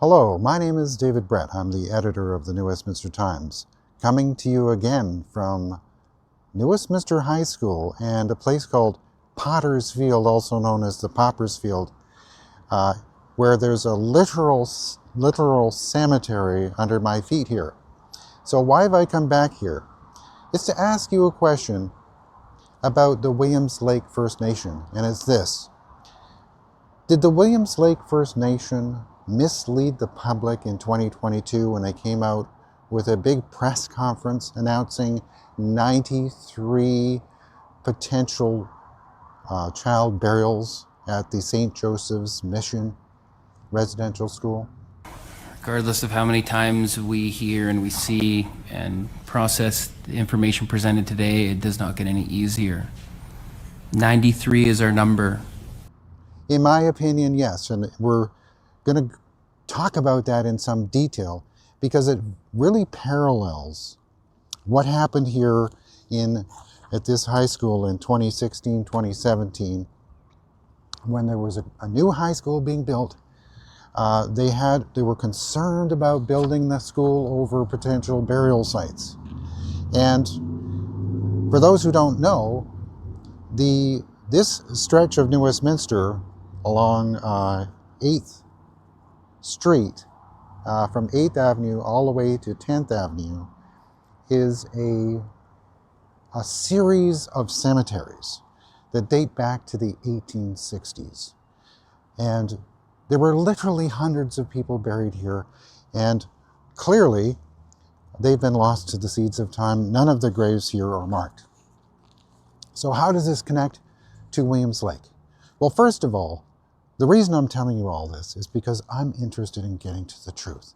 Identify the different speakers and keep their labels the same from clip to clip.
Speaker 1: Hello, my name is David Brett. I'm the editor of the New Westminster Times, coming to you again from New Westminster High School and a place called Potter's Field, also known as the Pauper's Field, where there's a literal cemetery under my feet here. So why have I come back here? It's to ask you a question about the Williams Lake First Nation, and it's this. Did the Williams Lake First Nation mislead the public in 2022 when they came out with a big press conference announcing 93 potential child burials at the St. Joseph's Mission Residential School?
Speaker 2: Regardless of how many times we hear and we see and process the information presented today, it does not get any easier. 93 is our number.
Speaker 1: In my opinion, yes, and we're going to talk about that in some detail because it really parallels what happened here at this high school in 2016, 2017, when there was a new high school being built. They were concerned about building the school over potential burial sites. And for those who don't know, this stretch of New Westminster along 8th Street, from 8th Avenue all the way to 10th Avenue, is a series of cemeteries that date back to the 1860s. And there were literally hundreds of people buried here, and clearly they've been lost to the seeds of time. None of the graves here are marked. So how does this connect to Williams Lake? Well, first of all, the reason I'm telling you all this is because I'm interested in getting to the truth.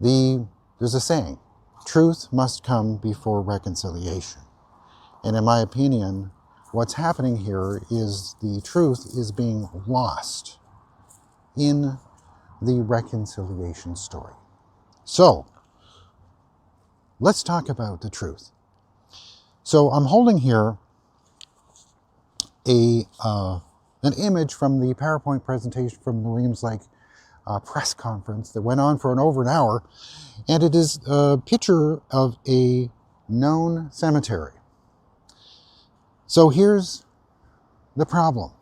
Speaker 1: There's a saying, truth must come before reconciliation. And in my opinion, what's happening here is the truth is being lost in the reconciliation story. So, let's talk about the truth. So I'm holding here an image from the PowerPoint presentation from the Williams Lake press conference that went on for over an hour, and it is a picture of a known cemetery. So here's the problem.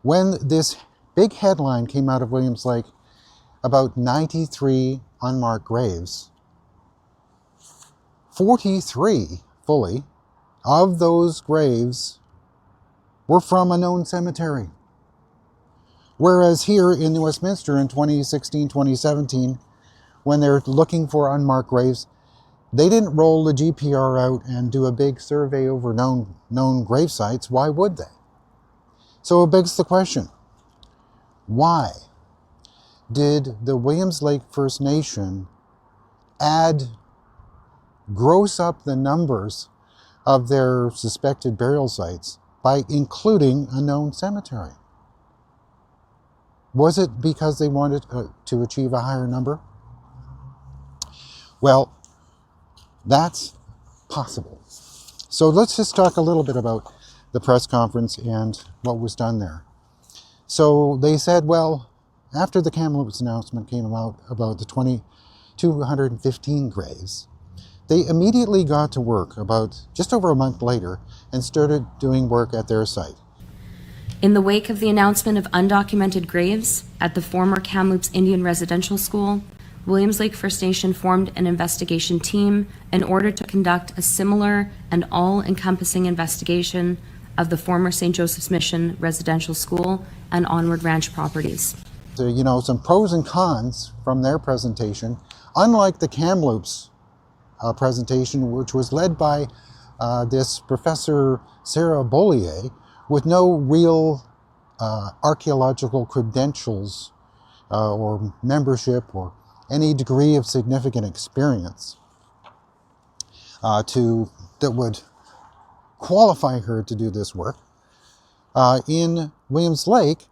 Speaker 1: When this big headline came out of Williams Lake about 93 unmarked graves, 43 fully of those graves were from a known cemetery. Whereas here in New Westminster in 2016, 2017, when they're looking for unmarked graves, they didn't roll the GPR out and do a big survey over known grave sites. Why would they? So it begs the question, why did the Williams Lake First Nation gross up the numbers of their suspected burial sites by including a known cemetery? Was it because they wanted to achieve a higher number? Well, that's possible. So let's just talk a little bit about the press conference and what was done there. So they said, well, after the Kamloops announcement came out about the 215 graves, they immediately got to work about just over a month later and started doing work at their site.
Speaker 3: In the wake of the announcement of undocumented graves at the former Kamloops Indian Residential School, Williams Lake First Nation formed an investigation team in order to conduct a similar and all-encompassing investigation of the former St. Joseph's Mission Residential School and Onward Ranch properties.
Speaker 1: So, some pros and cons from their presentation. Unlike the Kamloops presentation, which was led by this Professor Sarah Bollier, with no real archaeological credentials or membership or any degree of significant experience that would qualify her to do this work. In Williams Lake,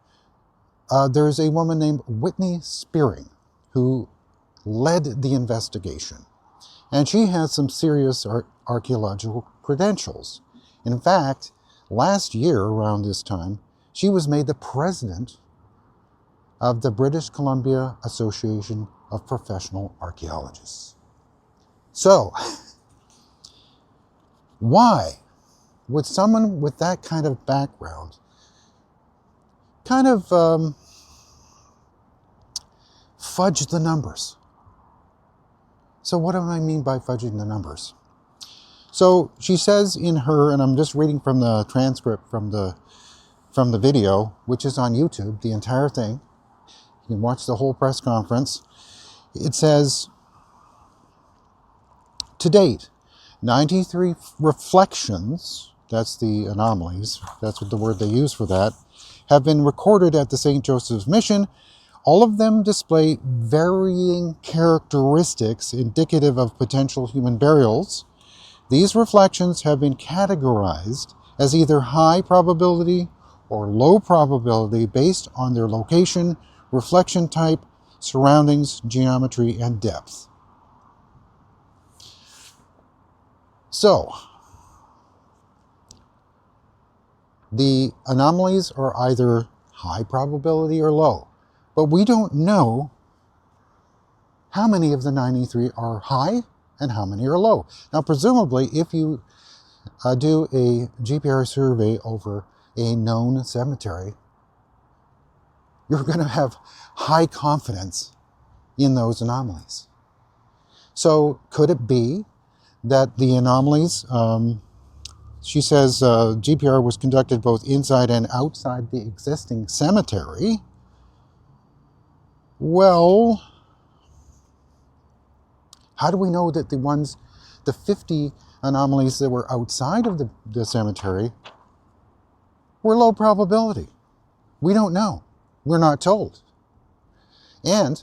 Speaker 1: there's a woman named Whitney Spearing who led the investigation. And she has some serious archaeological credentials. In fact, last year around this time, she was made the president of the British Columbia Association of Professional Archaeologists. So, why would someone with that kind of background kind of fudge the numbers? So what do I mean by fudging the numbers? So she says in her, and I'm just reading from the transcript from the video, which is on YouTube, the entire thing. You can watch the whole press conference. It says, to date, 93 reflections, that's the anomalies, that's what the word they use for that, have been recorded at the St. Joseph's Mission. All of them display varying characteristics indicative of potential human burials. These reflections have been categorized as either high probability or low probability based on their location, reflection type, surroundings, geometry, and depth. So, the anomalies are either high probability or low, but we don't know how many of the 93 are high and how many are low. Now, presumably, if you do a GPR survey over a known cemetery, you're going to have high confidence in those anomalies. So could it be that the anomalies, she says GPR was conducted both inside and outside the existing cemetery? Well, how do we know that the 50 anomalies that were outside of the cemetery were low probability? We don't know. We're not told. And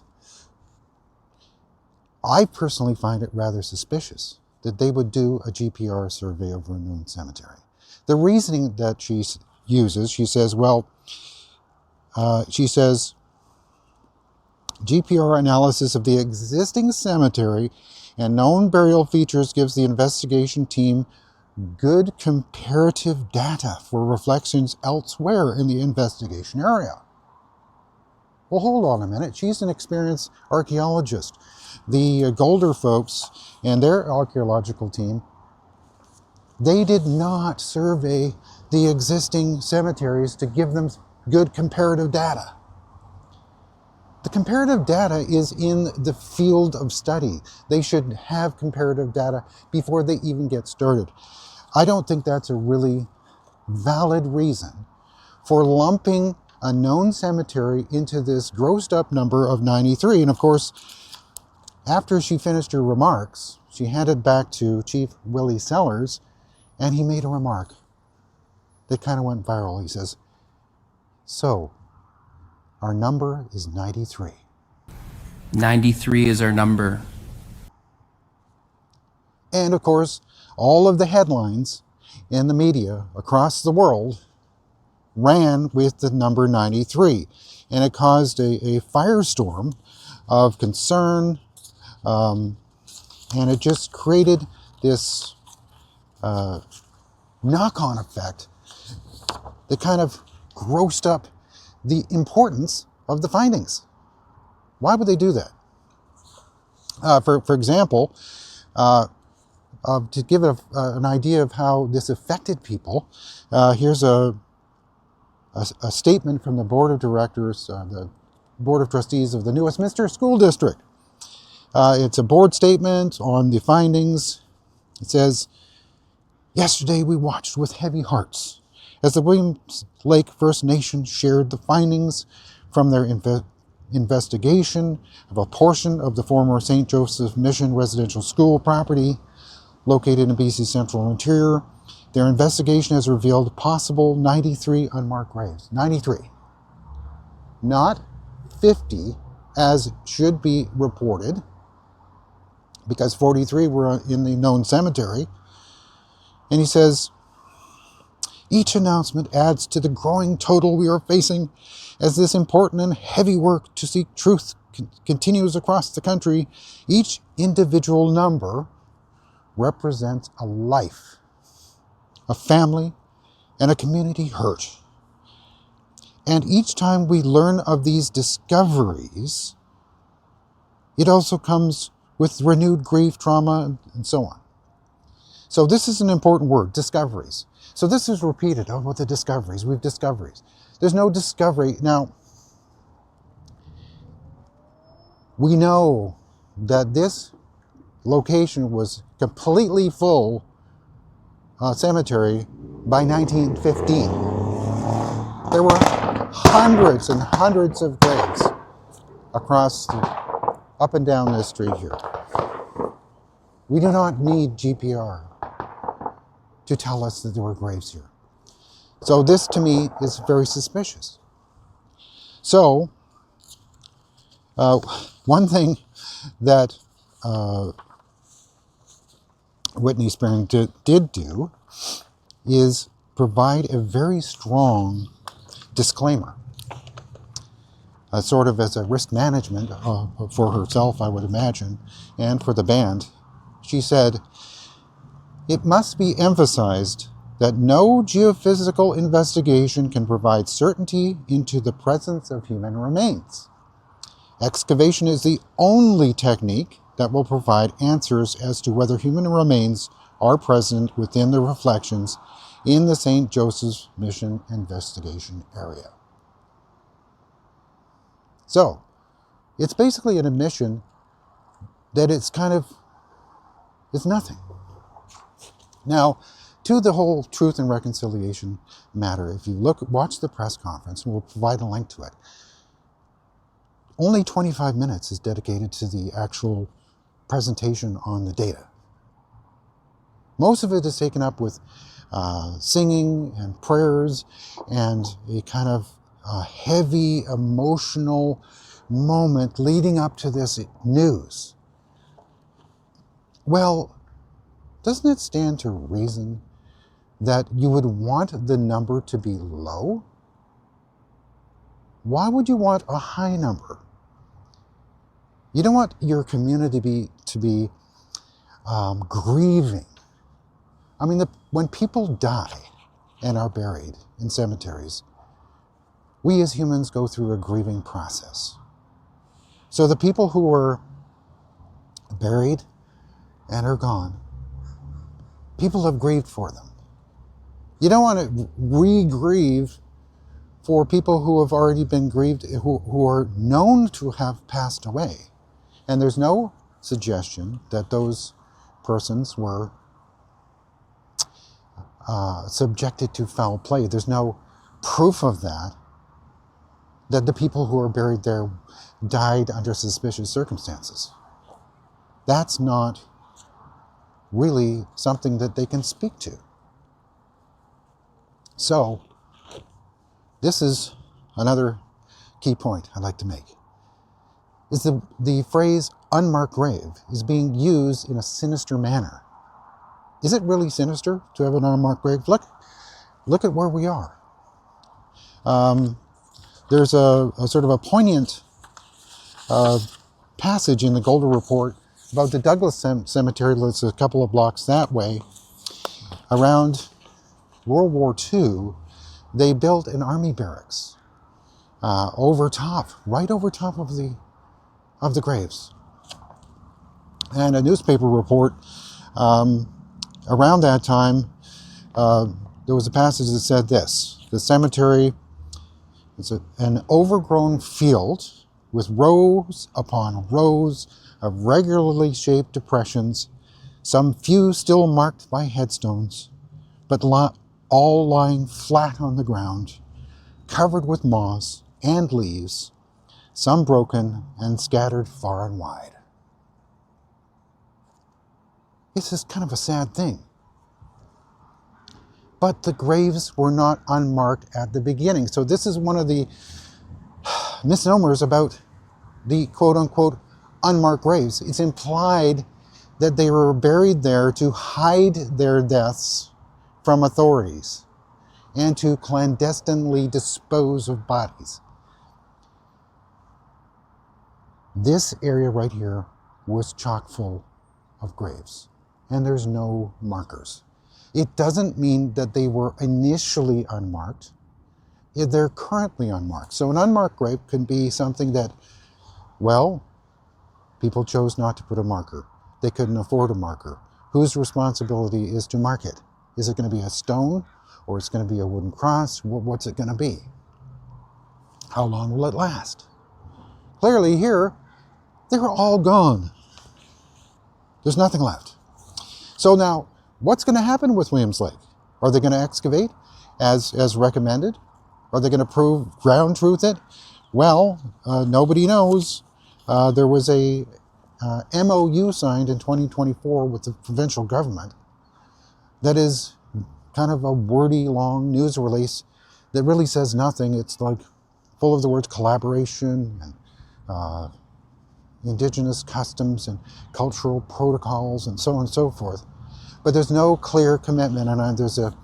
Speaker 1: I personally find it rather suspicious that they would do a GPR survey over a known cemetery. The reasoning that she uses, she says, GPR analysis of the existing cemetery and known burial features gives the investigation team good comparative data for reflections elsewhere in the investigation area. Well, hold on a minute. She's an experienced archaeologist. The Golder folks and their archaeological team, they did not survey the existing cemeteries to give them good comparative data. The comparative data is in the field of study. They should have comparative data before they even get started. I don't think that's a really valid reason for lumping a known cemetery into this grossed up number of 93. And of course, after she finished her remarks, she handed back to Chief Willie Sellers, and he made a remark that kind of went viral. He says, "So, our number is 93.
Speaker 2: 93 is our number."
Speaker 1: And of course, all of the headlines in the media across the world ran with the number 93. And it caused a firestorm of concern, and it just created this knock-on effect that kind of grossed up the importance of the findings. Why would they do that? For example, to give an idea of how this affected people, here's a statement from the Board of Directors, the Board of Trustees of the New Westminster School District. It's a board statement on the findings. It says, "Yesterday we watched with heavy hearts as the Williams Lake First Nation shared the findings from their investigation of a portion of the former St. Joseph's Mission residential school property located in BC's central interior. Their investigation has revealed possible 93 unmarked graves." 93. Not 50, as should be reported, because 43 were in the known cemetery. And he says, "Each announcement adds to the growing total we are facing as this important and heavy work to seek truth continues across the country. Each individual number represents a life, a family, and a community hurt. And each time we learn of these discoveries, it also comes with renewed grief, trauma, and so on. So this is an important word, discoveries. So this is repeated. Oh, what the discoveries? We've discoveries. There's no discovery. Now, we know that this location was completely full cemetery by 1915. There were hundreds and hundreds of graves up and down this street here. We do not need GPR to tell us that there were graves here. So this, to me, is very suspicious. So, one thing that Whitney Spearing did do is provide a very strong disclaimer, sort of as a risk management for herself, I would imagine, and for the band. She said, "It must be emphasized that no geophysical investigation can provide certainty into the presence of human remains. Excavation is the only technique that will provide answers as to whether human remains are present within the reflections in the St. Joseph's Mission investigation area." So, it's basically an admission that it's nothing. Now, to the whole Truth and Reconciliation matter, if you watch the press conference, and we'll provide a link to it, only 25 minutes is dedicated to the actual presentation on the data. Most of it is taken up with singing and prayers and a kind of heavy emotional moment leading up to this news. Well, doesn't it stand to reason that you would want the number to be low? Why would you want a high number? You don't want your community to be grieving. I mean, when people die and are buried in cemeteries, we as humans go through a grieving process. So the people who were buried and are gone, people have grieved for them. You don't want to re-grieve for people who have already been grieved, who are known to have passed away. And there's no suggestion that those persons were subjected to foul play. There's no proof of that the people who are buried there died under suspicious circumstances. That's not really something that they can speak to. So, this is another key point I'd like to make. Is the phrase unmarked grave is being used in a sinister manner. Is it really sinister to have an unmarked grave? Look at where we are. There's a sort of a poignant passage in the Golder Report about the Douglas Cemetery that's a couple of blocks that way. Around World War II, they built an army barracks right over top of the graves. And a newspaper report around that time, there was a passage that said this: the cemetery is an overgrown field with rows upon rows of regularly shaped depressions, some few still marked by headstones, but all lying flat on the ground, covered with moss and leaves, some broken and scattered far and wide. This is kind of a sad thing. But the graves were not unmarked at the beginning. So this is one of the misnomers about the quote-unquote unmarked graves. It's implied that they were buried there to hide their deaths from authorities and to clandestinely dispose of bodies. This area right here was chock full of graves, and there's no markers. It doesn't mean that they were initially unmarked. they're currently unmarked. So an unmarked grave can be something that, well, people chose not to put a marker. They couldn't afford a marker. Whose responsibility is to mark it? Is it going to be a stone, or it's going to be a wooden cross? What's it going to be? How long will it last? Clearly here, they're all gone. There's nothing left. So now, what's going to happen with Williams Lake? Are they going to excavate as recommended? Are they going to ground truth it? Well, nobody knows. There was a MOU signed in 2024 with the provincial government that is kind of a wordy, long news release that really says nothing. It's like full of the words collaboration and Indigenous customs and cultural protocols and so on and so forth. But there's no clear commitment, and there's a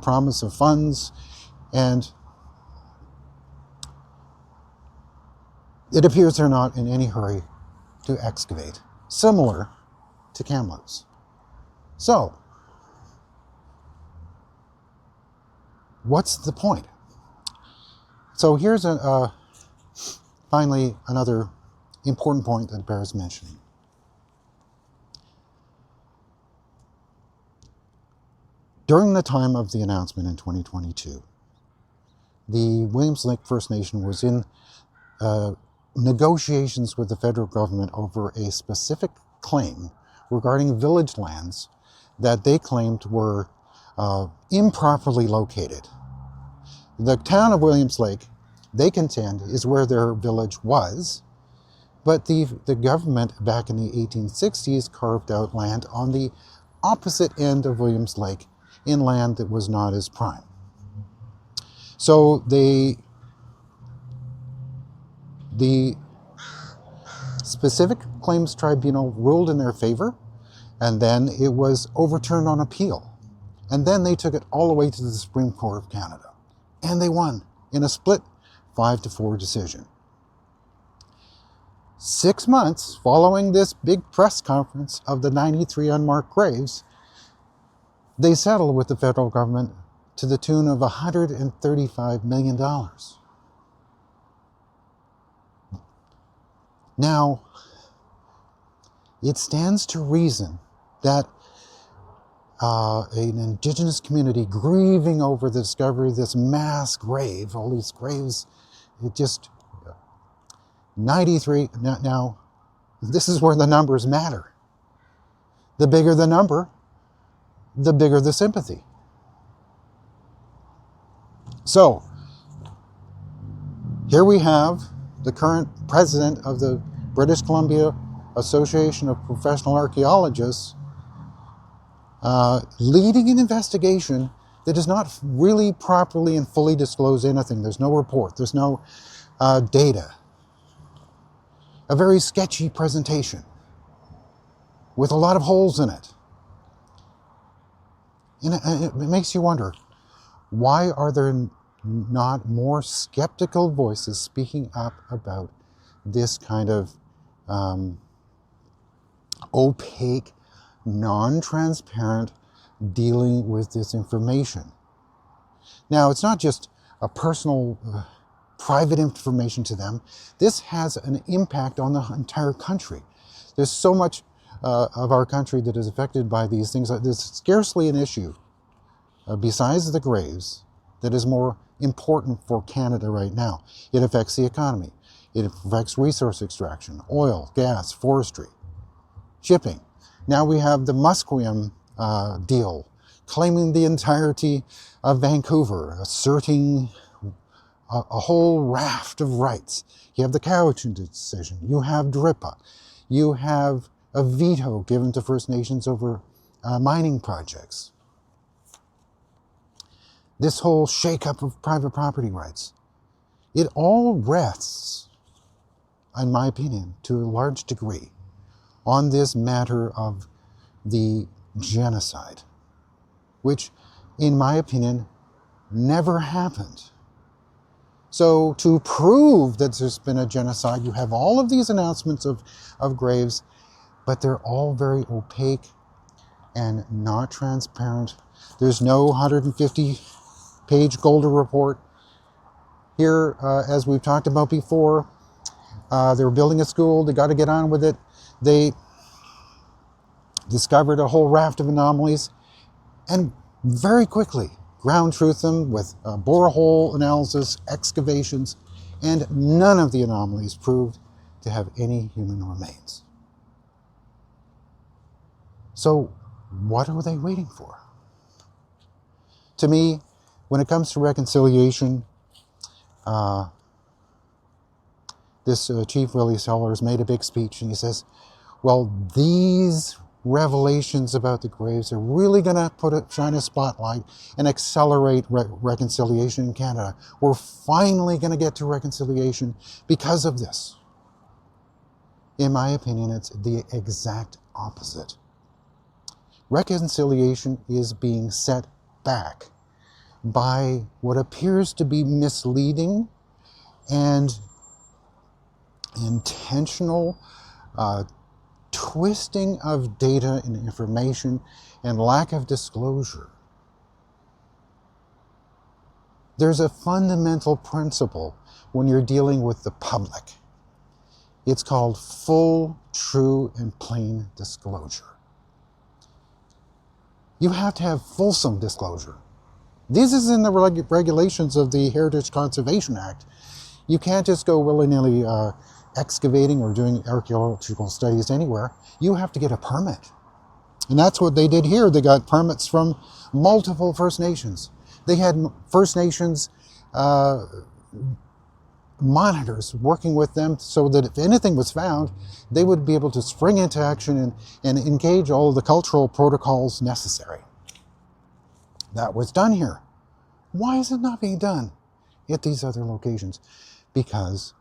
Speaker 1: promise of funds, and it appears they're not in any hurry to excavate, similar to Kamloops. So, what's the point? So here's finally another important point that bears mentioning. During the time of the announcement in 2022, the Williams Lake First Nation was in negotiations with the federal government over a specific claim regarding village lands that they claimed were improperly located. The town of Williams Lake, they contend, is where their village was, but the government back in the 1860s carved out land on the opposite end of Williams Lake in land that was not as prime. So the specific claims tribunal ruled in their favor, and then it was overturned on appeal. And then they took it all the way to the Supreme Court of Canada. And they won in a split 5-4 decision. 6 months following this big press conference of the 93 unmarked graves, they settled with the federal government to the tune of $135 million. Now, it stands to reason that an Indigenous community grieving over the discovery of this mass grave, all these graves, it just, 93, now, this is where the numbers matter. The bigger the number, the bigger the sympathy. So, here we have the current president of the British Columbia Association of Professional Archaeologists leading an investigation that does not really properly and fully disclose anything. There's no report. There's no data. A very sketchy presentation with a lot of holes in it. And it makes you wonder, why are there not more skeptical voices speaking up about this kind of opaque, non-transparent dealing with this information? Now, it's not just a personal, private information to them. This has an impact on the entire country. There's so much of our country that is affected by these things. There's scarcely an issue, besides the graves, that is more important for Canada right now. It affects the economy. It affects resource extraction, oil, gas, forestry, shipping. Now we have the Musqueam deal, claiming the entirety of Vancouver, asserting a whole raft of rights. You have the Cowichan decision. You have DRIPA. You have a veto given to First Nations over mining projects. This whole shake-up of private property rights. It all rests, in my opinion, to a large degree, on this matter of the genocide, which, in my opinion, never happened. So to prove that there's been a genocide, you have all of these announcements of graves, but they're all very opaque and not transparent. There's no 150-page Golder report. here, as we've talked about before, they were building a school. They got to get on with it. They discovered a whole raft of anomalies and very quickly ground truth them with borehole analysis, excavations, and none of the anomalies proved to have any human remains. So what are they waiting for? To me, when it comes to reconciliation, this Chief Willie Sellers made a big speech, and he says, well, these revelations about the graves are really going to shine a spotlight and accelerate reconciliation in Canada. We're finally going to get to reconciliation because of this. In my opinion, it's the exact opposite. Reconciliation is being set back by what appears to be misleading and intentional twisting of data and information and lack of disclosure. There's a fundamental principle when you're dealing with the public. It's called full, true, and plain disclosure. You have to have fulsome disclosure. This is in the regulations of the Heritage Conservation Act. You can't just go willy-nilly excavating or doing archaeological studies anywhere. You have to get a permit. And that's what they did here. They got permits from multiple First Nations. They had First Nations monitors working with them so that if anything was found, they would be able to spring into action and engage all of the cultural protocols necessary. That was done here. Why is it not being done at these other locations? Because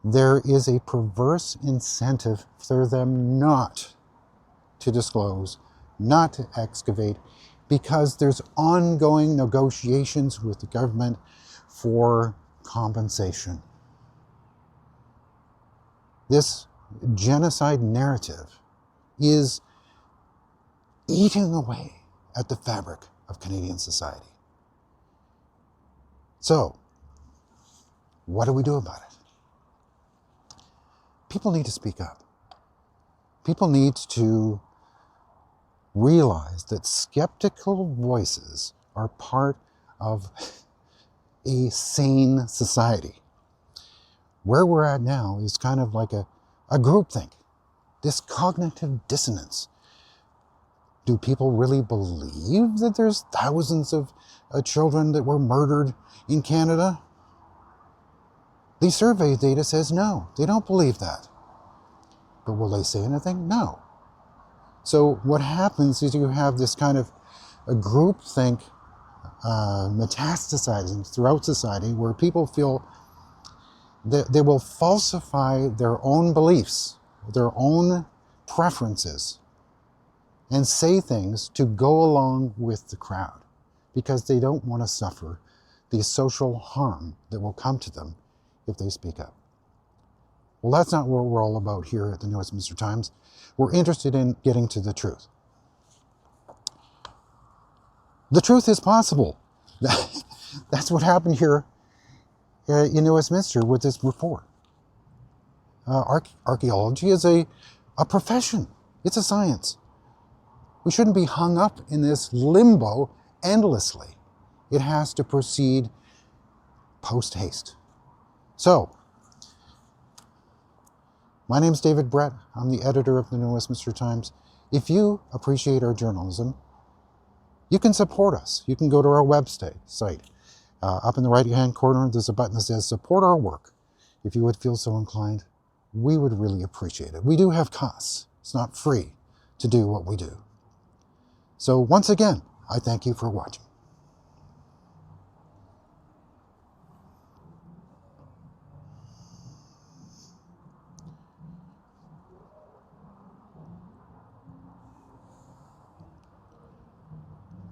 Speaker 1: there is a perverse incentive for them not to disclose, not to excavate, because there's ongoing negotiations with the government for compensation. This genocide narrative is eating away at the fabric of Canadian society. So, what do we do about it? People need to speak up. People need to realize that skeptical voices are part of a sane society. Where we're at now is kind of like a groupthink, this cognitive dissonance. Do people really believe that there's thousands of children that were murdered in Canada? The survey data says no, they don't believe that. But will they say anything? No. So what happens is you have this kind of a groupthink metastasizing throughout society where people feel that they will falsify their own beliefs, their own preferences, and say things to go along with the crowd because they don't want to suffer the social harm that will come to them if they speak up. Well, that's not what we're all about here at the Westminster Times. We're interested in getting to the truth. The truth is possible. That's what happened here in Westminster with this report. Archaeology is a profession. It's a science. We shouldn't be hung up in this limbo endlessly. It has to proceed post-haste. So, my name's David Brett. I'm the editor of the New Westminster Times. If you appreciate our journalism, you can support us. You can go to our website. Up in the right-hand corner, there's a button that says support our work. If you would feel so inclined, we would really appreciate it. We do have costs. It's not free to do what we do. So once again, I thank you for watching.